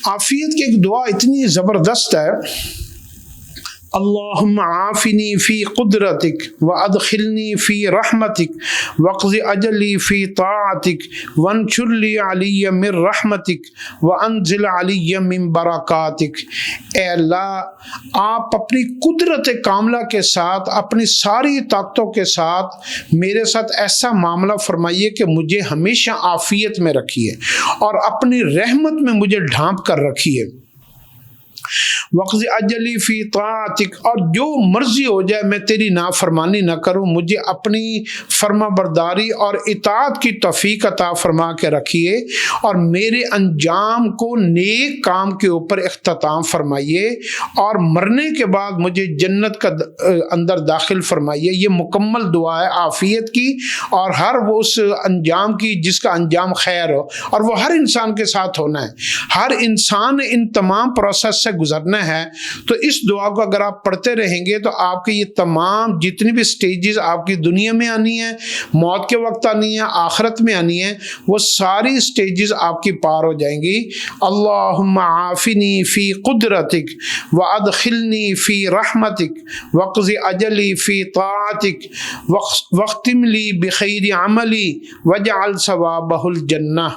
عافیت کی ایک دعا اتنی زبردست ہے، اللہم عافنی فی قدرتک وادخلنی فی رحمتک واقض اجلی فی طاعتک وانشر لی علی من رحمتک وانزل علی من برکاتک۔ اے اللہ، آپ اپنی قدرت کاملہ کے ساتھ، اپنی ساری طاقتوں کے ساتھ میرے ساتھ ایسا معاملہ فرمائیے کہ مجھے ہمیشہ عافیت میں رکھیے اور اپنی رحمت میں مجھے ڈھانپ کر رکھیے۔ وقض اجلی فی طاعتک، اور جو مرضی ہو جائے میں تیری نافرمانی نہ کروں، مجھے اپنی فرما برداری اور اطاعت کی توفیق عطا فرما کے رکھیے اور میرے انجام کو نیک کام کے اوپر اختتام فرمائیے اور مرنے کے بعد مجھے جنت کا اندر داخل فرمائیے۔ یہ مکمل دعا ہے عافیت کی اور ہر وہ اس انجام کی جس کا انجام خیر ہو، اور وہ ہر انسان کے ساتھ ہونا ہے۔ ہر انسان ان تمام پروسیس سے گزرنا ہے، تو اس دعا کو اگر آپ پڑھتے رہیں گے تو آپ کے یہ تمام جتنی بھی سٹیجز آپ کی دنیا میں آنی ہے، موت کے وقت آنی ہے، آخرت میں آنی ہے، وہ ساری سٹیجز آپ کی پار ہو جائیں گی۔ اللہم عافنی فی قدرتک وادخلنی فی رحمتک واقض اجلی فی طاعتک واختم لی بخیر عملی واجعل ثوابہ الجنہ۔